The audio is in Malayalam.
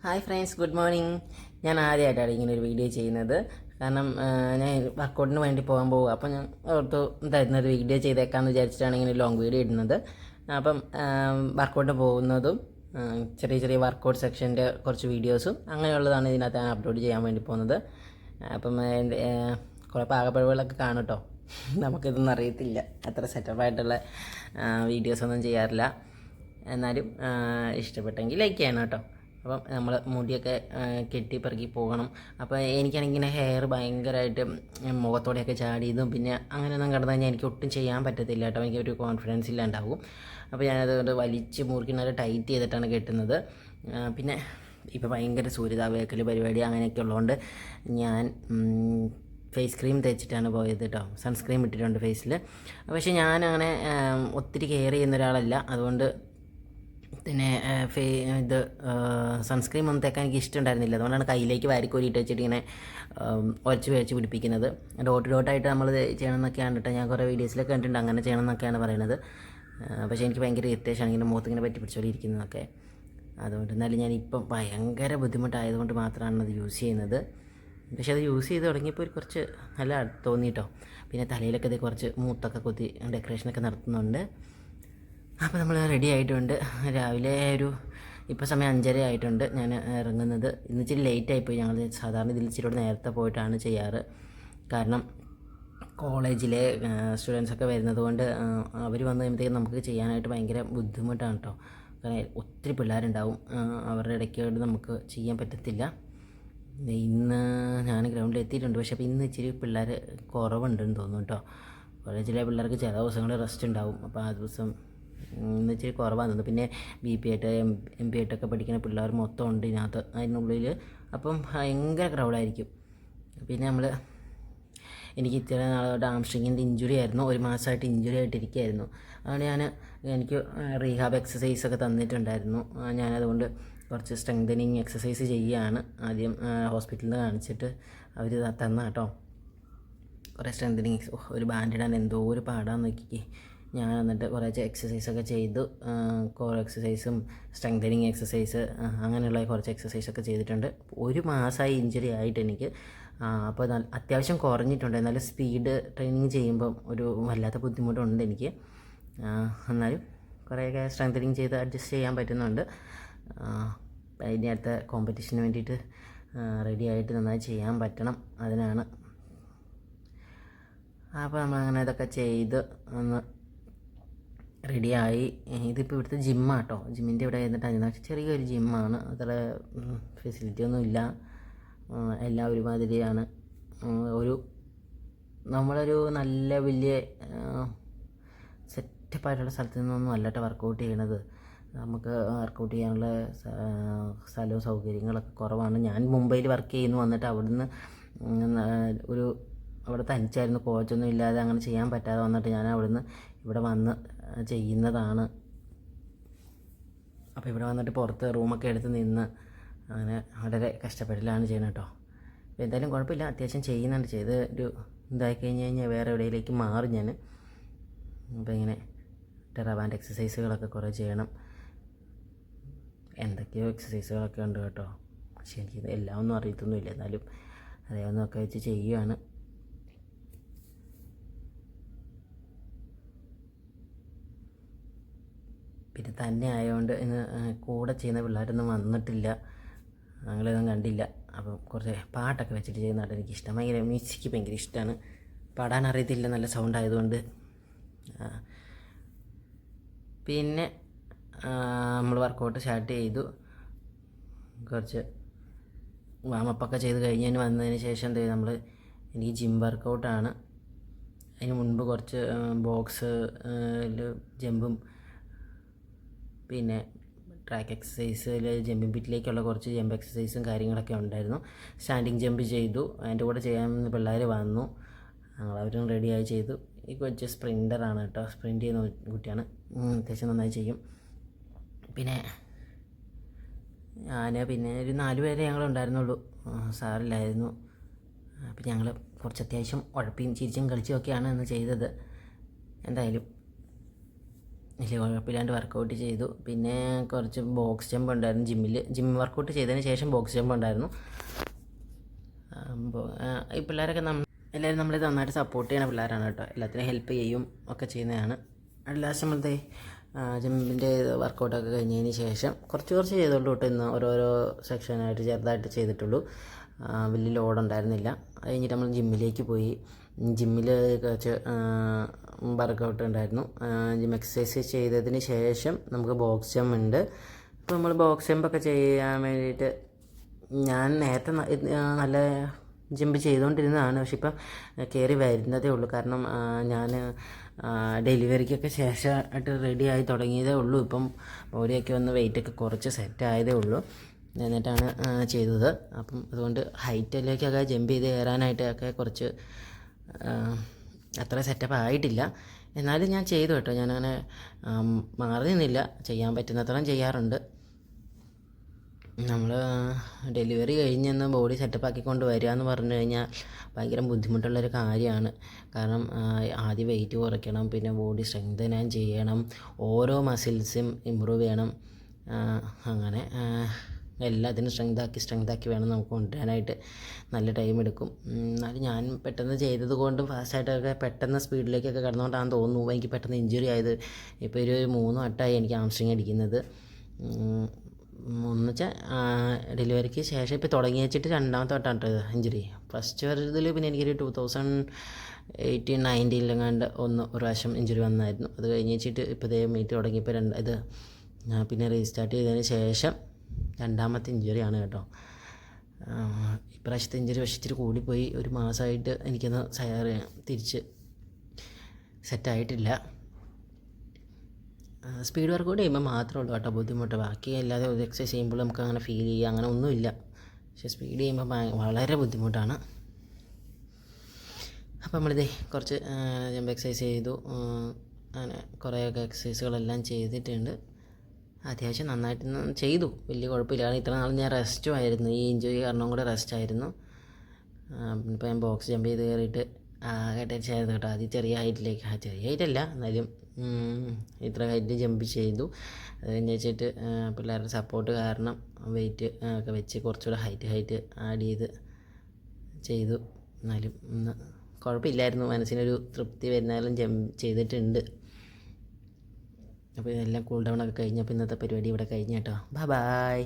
Hi friends, good morning. ഞാൻ ആദ്യമായിട്ടാണ് ഇങ്ങനെ ഒരു വീഡിയോ ചെയ്യുന്നത്. കാരണം ഞാൻ വർക്കൗട്ടിന് വേണ്ടി പോകാൻ പോകും. അപ്പം ഞാൻ ഓർത്ത് എന്തായിരുന്നു ഒരു വീഡിയോ ചെയ്തേക്കാമെന്ന് വിചാരിച്ചിട്ടാണ് ഇങ്ങനെ ലോങ് വീഡിയോ ഇടുന്നത്. അപ്പം വർക്കൗട്ട് പോകുന്നതും ചെറിയ ചെറിയ വർക്കൗട്ട് സെക്ഷൻ്റെ കുറച്ച് വീഡിയോസും അങ്ങനെയുള്ളതാണ് ഇതിനകത്ത് ഞാൻ അപ്ലോഡ് ചെയ്യാൻ വേണ്ടി പോകുന്നത്. അപ്പം എൻ്റെ കുറേ പാകപ്പിഴവുകളൊക്കെ കാണും കേട്ടോ. നമുക്കിതൊന്നും അറിയത്തില്ല, അത്ര സെറ്റപ്പായിട്ടുള്ള വീഡിയോസൊന്നും ചെയ്യാറില്ല. എന്നാലും ഇഷ്ടപ്പെട്ടെങ്കിൽ ലൈക്ക് ചെയ്യണം കേട്ടോ. അപ്പം നമ്മൾ മുടിയൊക്കെ കെട്ടി പെറുക്കി പോകണം. അപ്പോൾ എനിക്കാണെങ്കിൽ ഇങ്ങനെ ഹെയർ ഭയങ്കരമായിട്ട് മുഖത്തോടെയൊക്കെ ചാടിയതും പിന്നെ അങ്ങനെയൊന്നും കിടന്നു കഴിഞ്ഞാൽ എനിക്ക് ഒട്ടും ചെയ്യാൻ പറ്റത്തില്ല കേട്ടോ. എനിക്കൊരു കോൺഫിഡൻസ് ഇല്ലാണ്ടാവും. അപ്പോൾ ഞാനതുകൊണ്ട് വലിച്ച് മുറുക്കിനത് ടൈറ്റ് ചെയ്തിട്ടാണ് കെട്ടുന്നത്. പിന്നെ ഇപ്പോൾ ഭയങ്കര സൂര്യതാപേക്കൽ പരിപാടി അങ്ങനെയൊക്കെ ഉള്ളതുകൊണ്ട് ഞാൻ ഫേസ് ക്രീം തേച്ചിട്ടാണ് പോയത് കേട്ടോ. സൺസ്ക്രീം ഇട്ടിട്ടുണ്ട് ഫേസിൽ. പക്ഷേ ഞാനങ്ങനെ ഒത്തിരി കെയർ ചെയ്യുന്ന ഒരാളല്ല. അതുകൊണ്ട് പിന്നെ ഇത് സൺസ്ക്രീം ഒന്നും തേക്കാൻ എനിക്ക് ഇഷ്ടമുണ്ടായിരുന്നില്ല. അതുകൊണ്ടാണ് കയ്യിലേക്ക് വാരിക്കോരിയിട്ട് വെച്ചിട്ട് ഇങ്ങനെ ഉരച്ച് പിടിപ്പിക്കുന്നത്. ഡോട്ട് ഡോട്ടായിട്ട് നമ്മൾ ചെയ്യണമെന്നൊക്കെയാണ് കേട്ടോ. ഞാൻ കുറേ വീഡിയോസിലൊക്കെ കണ്ടിട്ടുണ്ട് അങ്ങനെ ചെയ്യണമെന്നൊക്കെയാണ് പറയുന്നത്. പക്ഷേ എനിക്ക് ഭയങ്കര ഇറിറ്റേഷൻ ഇങ്ങനെ മുഖത്തിങ്ങനെ പറ്റി പിടിച്ചോളി ഇരിക്കുന്നതൊക്കെ. അതുകൊണ്ട് എന്നാലും ഞാനിപ്പം ഭയങ്കര ബുദ്ധിമുട്ടായതുകൊണ്ട് മാത്രമാണ് അത് യൂസ് ചെയ്യുന്നത്. പക്ഷേ അത് യൂസ് ചെയ്ത് തുടങ്ങിയപ്പോൾ കുറച്ച് നല്ല തോന്നി കേട്ടോ. പിന്നെ തലയിലൊക്കെ ഇത് കുറച്ച് മൂത്തൊക്കെ കുത്തി ഡെക്കറേഷനൊക്കെ നടത്തുന്നുണ്ട്. അപ്പോൾ നമ്മൾ റെഡി ആയിട്ടുണ്ട്. രാവിലെ ഇപ്പോൾ സമയം 5:30 ആയിട്ടുണ്ട് ഞാൻ ഇറങ്ങുന്നത്. ഇന്ന് ഇച്ചിരി ലേറ്റായിപ്പോയി. ഞങ്ങൾ സാധാരണ ഇതിൽ ഇച്ചിരി നേരത്തെ പോയിട്ടാണ് ചെയ്യാറ്. കാരണം കോളേജിലെ സ്റ്റുഡൻസൊക്കെ വരുന്നത് കൊണ്ട് അവർ വന്നു കഴിയുമ്പോഴത്തേക്കും നമുക്ക് ചെയ്യാനായിട്ട് ഭയങ്കര ബുദ്ധിമുട്ടാണ് കേട്ടോ. കാരണം ഒത്തിരി പിള്ളേരുണ്ടാവും, അവരുടെ ഇടയ്ക്ക് നമുക്ക് ചെയ്യാൻ പറ്റത്തില്ല. ഇന്ന് ഞാൻ ഗ്രൗണ്ടിൽ എത്തിയിട്ടുണ്ട്. പക്ഷേ അപ്പോൾ ഇന്ന് ഇച്ചിരി പിള്ളേർ കുറവുണ്ടെന്ന് തോന്നുന്നു കേട്ടോ. കോളേജിലെ പിള്ളേർക്ക് ചില ദിവസങ്ങളിൽ റെസ്റ്റ് ഉണ്ടാവും. അപ്പോൾ ആ ദിവസം ഇന്ന് ഇച്ചിരി കുറവാണ് തോന്നുന്നു. പിന്നെ BP ആയിട്ട് MB ആയിട്ടൊക്കെ പഠിക്കുന്ന പിള്ളേർ മൊത്തം ഉണ്ട് ഇതിനകത്ത്, അതിനുള്ളിൽ. അപ്പം ഭയങ്കര ക്രൗഡായിരിക്കും. പിന്നെ എനിക്ക് ഇത്ര നാളോട്ട് ആംസ്ട്രിങ്ങിൻ്റെ ഇഞ്ചുറി ആയിരുന്നു. 1 മാസമായിട്ട് ഇഞ്ചുറി ആയിട്ടിരിക്കുകയായിരുന്നു. അതുകൊണ്ട് എനിക്ക് റീഹാബ് എക്സസൈസൊക്കെ തന്നിട്ടുണ്ടായിരുന്നു. ഞാനതുകൊണ്ട് കുറച്ച് സ്ട്രെങ്തനിങ് എക്സസൈസ് ചെയ്യുകയാണ്. ആദ്യം ഹോസ്പിറ്റലിൽ നിന്ന് കാണിച്ചിട്ട് അവർ തന്ന കേട്ടോ കുറേ സ്ട്രെങ്തനിങ്. ഒരു ബാൻഡിടാൻ എന്തോ ഒരു പാടാന്ന് നോക്കിക്കേ. ഞാൻ എന്നിട്ട് കുറച്ച് എക്സസൈസൊക്കെ ചെയ്തു. കോർ എക്സസൈസും സ്ട്രെങ്തനിങ് എക്സസൈസ് അങ്ങനെയുള്ള കുറച്ച് എക്സസൈസൊക്കെ ചെയ്തിട്ടുണ്ട്. 1 മാസമായി ഇഞ്ചുറി ആയിട്ട് എനിക്ക്. അപ്പോൾ അത്യാവശ്യം കുറഞ്ഞിട്ടുണ്ട്. എന്നാലും സ്പീഡ് ട്രെയിനിങ് ചെയ്യുമ്പം ഒരു വല്ലാത്ത ബുദ്ധിമുട്ടുണ്ട് എനിക്ക്. എന്നാലും കുറേയൊക്കെ സ്ട്രെങ്തനിങ് ചെയ്ത് അഡ്ജസ്റ്റ് ചെയ്യാൻ പറ്റുന്നുണ്ട്. ഇനി അടുത്ത കോമ്പറ്റീഷന് വേണ്ടിയിട്ട് റെഡി ആയിട്ട് നന്നായി ചെയ്യാൻ പറ്റണം. അതിനാണ്. അപ്പോൾ നമ്മളങ്ങനെ ഇതൊക്കെ ചെയ്ത് ഒന്ന് റെഡിയായി. ഇതിപ്പോൾ ഇവിടുത്തെ ജിമ്മാട്ടോ. ജിമ്മിൻ്റെ ഇവിടെ ഇരുന്നിട്ടാണ്. ചെറിയൊരു ജിമ്മാണ്, അത്ര ഫെസിലിറ്റി ഒന്നും ഇല്ല. എല്ലാം ഒരുമാതിരിയാണ്. നമ്മളൊരു നല്ല വലിയ സെറ്റപ്പായിട്ടുള്ള സ്ഥലത്ത് നിന്നൊന്നും അല്ലട്ടോ വർക്കൗട്ട് ചെയ്യണത്. നമുക്ക് വർക്കൗട്ട് ചെയ്യാനുള്ള സ്ഥലവും സൗകര്യങ്ങളൊക്കെ കുറവാണ്. ഞാൻ മുംബൈയിൽ വർക്ക് ചെയ്യുന്നു. വന്നിട്ട് അവിടുന്ന് അവിടെ തനിച്ചായിരുന്നു, കോച്ചൊന്നും ഇല്ലാതെ അങ്ങനെ ചെയ്യാൻ പറ്റാതെ വന്നിട്ട് ഞാൻ അവിടുന്ന് ഇവിടെ വന്ന് ചെയ്യുന്നതാണ്. അപ്പോൾ ഇവിടെ വന്നിട്ട് പുറത്ത് റൂമൊക്കെ എടുത്ത് നിന്ന് അങ്ങനെ വളരെ കഷ്ടപ്പെടലാണ് ചെയ്യുന്നത് കേട്ടോ. അപ്പോൾ എന്തായാലും കുഴപ്പമില്ല, അത്യാവശ്യം ചെയ്യുന്നുണ്ട്. ചെയ്ത് ഇതായി കഴിഞ്ഞാൽ വേറെ എവിടെയിലേക്ക് മാറും ഞാൻ. അപ്പോൾ ഇങ്ങനെ ടെറാബാൻഡ് എക്സസൈസുകളൊക്കെ കുറേ ചെയ്യണം. എന്തൊക്കെയോ എക്സസൈസുകളൊക്കെ ഉണ്ട് കേട്ടോ. പക്ഷേ എനിക്കിത് എല്ലാം ഒന്നും അറിയത്തൊന്നുമില്ല. എന്നാലും അറിയാവുന്നതൊക്കെ വെച്ച് ചെയ്യുകയാണ്. പിന്നെ തന്നെ ആയതുകൊണ്ട് ഇന്ന് കൂടെ ചെയ്യുന്ന പിള്ളേരൊന്നും വന്നിട്ടില്ല, ഞങ്ങളൊന്നും കണ്ടില്ല. അപ്പം കുറച്ച് പാട്ടൊക്കെ വെച്ചിട്ട് ചെയ്യുന്നതായിട്ട് എനിക്കിഷ്ടം. ഭയങ്കര മ്യൂസിക് ഭയങ്കര ഇഷ്ടമാണ്. പാടാൻ അറിയത്തില്ല, നല്ല സൗണ്ട് ആയതുകൊണ്ട്. പിന്നെ നമ്മൾ വർക്കൗട്ട് സ്റ്റാർട്ട് ചെയ്തു. കുറച്ച് വാമപ്പൊക്കെ ചെയ്ത് കഴിഞ്ഞതിന് വന്നതിന് ശേഷം എനിക്ക് ജിം വർക്കൗട്ടാണ്. അതിന് മുൻപ് കുറച്ച് ബോക്സിൽ ജമ്പും പിന്നെ ട്രാക്ക് എക്സസൈസിൽ ജമ്പിങ് പിറ്റിലേക്കുള്ള കുറച്ച് ജമ്പ് എക്സസൈസും കാര്യങ്ങളൊക്കെ ഉണ്ടായിരുന്നു. സ്റ്റാൻഡിങ് ജമ്പ് ചെയ്തു. അതിൻ്റെ കൂടെ ചെയ്യാമെന്ന് പിള്ളേർ വന്നു. അവരും റെഡിയായി ചെയ്തു. ഈ കൊച്ച് സ്പ്രിൻ്ററാണ് കേട്ടോ. സ്പ്രിൻ്റ് ചെയ്യുന്ന കുട്ടിയാണ്. അത്യാവശ്യം നന്നായി ചെയ്യും. പിന്നെ പിന്നെ ഒരു 4 പേരെ ഞങ്ങളുണ്ടായിരുന്നുള്ളൂ, സാറില്ലായിരുന്നു. അപ്പം ഞങ്ങൾ കുറച്ച് അത്യാവശ്യം ഉഴപ്പിയും ചിരിച്ചും കളിച്ചും ഒക്കെയാണ് ഇന്ന് ചെയ്തത്. എന്തായാലും വലിയ കുഴപ്പമില്ലാണ്ട് വർക്കൗട്ട് ചെയ്തു. പിന്നെ കുറച്ച് ബോക്സ് ജമ്പ് ഉണ്ടായിരുന്നു ജിം വർക്കൗട്ട് ചെയ്തതിന് ശേഷം ബോക്സ് ജമ്പ് ഉണ്ടായിരുന്നു. ഈ പിള്ളേരൊക്കെ എല്ലാവരും നമ്മളെ നന്നായിട്ട് സപ്പോർട്ട് ചെയ്യുന്ന പിള്ളേരാണ് കേട്ടോ. എല്ലാത്തിനും ഹെൽപ്പ് ചെയ്യും ഒക്കെ ചെയ്യുന്നതാണ്. ലാസ്റ്റ് നമ്മളത്തെ ജിമ്മിൻ്റെ വർക്കൗട്ടൊക്കെ കഴിഞ്ഞതിന് ശേഷം കുറച്ച് ചെയ്തുള്ളൂ കേട്ടോ. ഇന്ന് ഓരോരോ സെക്ഷനായിട്ട് ചെറുതായിട്ട് ചെയ്തിട്ടുള്ളൂ. വലിയ ലോഡ് ഉണ്ടായിരുന്നില്ല. അത് കഴിഞ്ഞിട്ട് നമ്മൾ ജിമ്മിലേക്ക് പോയി. ജിമ്മിൽ കുറച്ച് വർക്കൗട്ട് ഉണ്ടായിരുന്നു. ജിം എക്സസൈസ് ചെയ്തതിന് ശേഷം നമുക്ക് ബോക്സ് ജമ്പ് ഉണ്ട്. അപ്പോൾ നമ്മൾ ബോക്സ് ജമ്പൊക്കെ ചെയ്യാൻ വേണ്ടിയിട്ട് ഞാൻ നേരത്തെ നല്ല ജമ്പ് ചെയ്തുകൊണ്ടിരുന്നതാണ്. പക്ഷെ ഇപ്പം കയറി വരുന്നതേ ഉള്ളൂ. കാരണം ഞാൻ ഡെലിവറിക്കൊക്കെ ശേഷമായിട്ട് റെഡി ആയി തുടങ്ങിയതേ ഉള്ളൂ. ഇപ്പം ബോഡിയൊക്കെ ഒന്ന് വെയിറ്റൊക്കെ കുറച്ച് സെറ്റ് ആയതേ ഉള്ളൂ. എന്നിട്ടാണ് ചെയ്തത്. അപ്പം അതുകൊണ്ട് ഹൈറ്റിലേക്കൊക്കെ ജമ്പ് ചെയ്ത് കയറാനായിട്ടൊക്കെ കുറച്ച് അത്ര സെറ്റപ്പ് ആയിട്ടില്ല. എന്നാലും ഞാൻ ചെയ്തു കേട്ടോ. ഞാനങ്ങനെ മാറി നിന്നില്ല. ചെയ്യാൻ പറ്റുന്നത്രയും ചെയ്യാറുണ്ട്. നമ്മൾ ഡെലിവറി കഴിഞ്ഞൊന്ന് ബോഡി സെറ്റപ്പാക്കിക്കൊണ്ട് വരിക എന്ന് പറഞ്ഞു കഴിഞ്ഞാൽ ഭയങ്കര ബുദ്ധിമുട്ടുള്ളൊരു കാര്യമാണ്. കാരണം ആദ്യം വെയിറ്റ് കുറയ്ക്കണം, പിന്നെ ബോഡി സ്ട്രെങ്തൻ ചെയ്യണം, ഓരോ മസിൽസും ഇമ്പ്രൂവ് ചെയ്യണം. അങ്ങനെ എല്ലാത്തിനും സ്ട്രെങ്താക്കി വേണം നമുക്ക് കൊണ്ടുവരാനായിട്ട്. നല്ല ടൈം എടുക്കും. എന്നാലും ഞാൻ പെട്ടെന്ന് ചെയ്തത് കൊണ്ടും ഫാസ്റ്റായിട്ടൊക്കെ പെട്ടെന്ന് സ്പീഡിലേക്കൊക്കെ കടന്നുകൊണ്ടാണെന്ന് തോന്നുന്നു എനിക്ക് പെട്ടെന്ന് ഇഞ്ചുറി ആയത്. ഇപ്പോൾ ഒരു 3 വട്ടമായി എനിക്ക് ഹാംസ്ട്രിങ് അടിക്കുന്നത്. എന്ന് വെച്ചാൽ ഡെലിവറിക്ക് ശേഷം ഇപ്പോൾ തുടങ്ങി വെച്ചിട്ട് 2ാമത്തെ വട്ടമാണ് കേട്ടോ ഇഞ്ചുറി. ഫസ്റ്റ് വരുന്നതിൽ പിന്നെ എനിക്കൊരു 2018-19 ഒരു പ്രാവശ്യം ഇഞ്ചുറി വന്നായിരുന്നു. അത് കഴിഞ്ഞ് വെച്ചിട്ട് ഇപ്പോൾ ഇതേ മീറ്റ് തുടങ്ങിയപ്പോൾ പിന്നെ റീസ്റ്റാർട്ട് ചെയ്തതിന് ശേഷം 2ാമത്തെ ഇഞ്ചുറിയാണ് കേട്ടോ. ഇപ്രാവശ്യത്തെ ഇഞ്ചുറി പക്ഷേ ഇച്ചിരി കൂടിപ്പോയി. ഒരു മാസമായിട്ട് എനിക്കൊന്ന് തിരിച്ച് സെറ്റായിട്ടില്ല. സ്പീഡ് വർക്കൗട്ട് ചെയ്യുമ്പോൾ മാത്രമേ ഉള്ളൂ കേട്ടോ ബുദ്ധിമുട്ട്. ബാക്കി അല്ലാതെ ഒരു എക്സസൈസ് ചെയ്യുമ്പോൾ നമുക്ക് അങ്ങനെ ഫീൽ ചെയ്യുക അങ്ങനെ ഒന്നുമില്ല. പക്ഷേ സ്പീഡ് ചെയ്യുമ്പോൾ വളരെ ബുദ്ധിമുട്ടാണ്. അപ്പോൾ നമ്മളിതേ കുറച്ച് ജമ്പ് എക്സസൈസ് ചെയ്തു. അങ്ങനെ കുറേയൊക്കെ എക്സസൈസുകളെല്ലാം ചെയ്തിട്ടുണ്ട്. അത്യാവശ്യം നന്നായിട്ട് ചെയ്തു. വലിയ കുഴപ്പമില്ല. കാരണം ഇത്ര നാൾ ഞാൻ റെസ്റ്റും ആയിരുന്നു. ഈ ഇഞ്ചുറി കാരണം കൂടെ റെസ്റ്റ് ആയിരുന്നു. ഇപ്പോൾ ഞാൻ ബോക്സ് ജമ്പ് ചെയ്ത് കയറിയിട്ട് ആകെ ടെൻഷനായിരുന്നു കേട്ടോ. ആദ്യം ചെറിയ ഹൈറ്റല്ല എന്നാലും ഇത്ര ഹൈറ്റ് ജമ്പ് ചെയ്തു. അത് കഴിഞ്ഞ് വെച്ചിട്ട് പിള്ളേരുടെ സപ്പോർട്ട് കാരണം വെയിറ്റ് ഒക്കെ വെച്ച് കുറച്ചുകൂടെ ഹൈറ്റ് ആഡ് ചെയ്തു. എന്നാലും കുഴപ്പമില്ലായിരുന്നു. മനസ്സിനൊരു തൃപ്തി വരുന്നാലും ജമ്പ് ചെയ്തിട്ടുണ്ട്. അപ്പോൾ ഇതെല്ലാം കൂൾ ഡൗൺ ഒക്കെ കഴിഞ്ഞപ്പോൾ ഇന്നത്തെ പരിപാടി ഇവിടെ കഴിഞ്ഞു കേട്ടോ. ബൈ.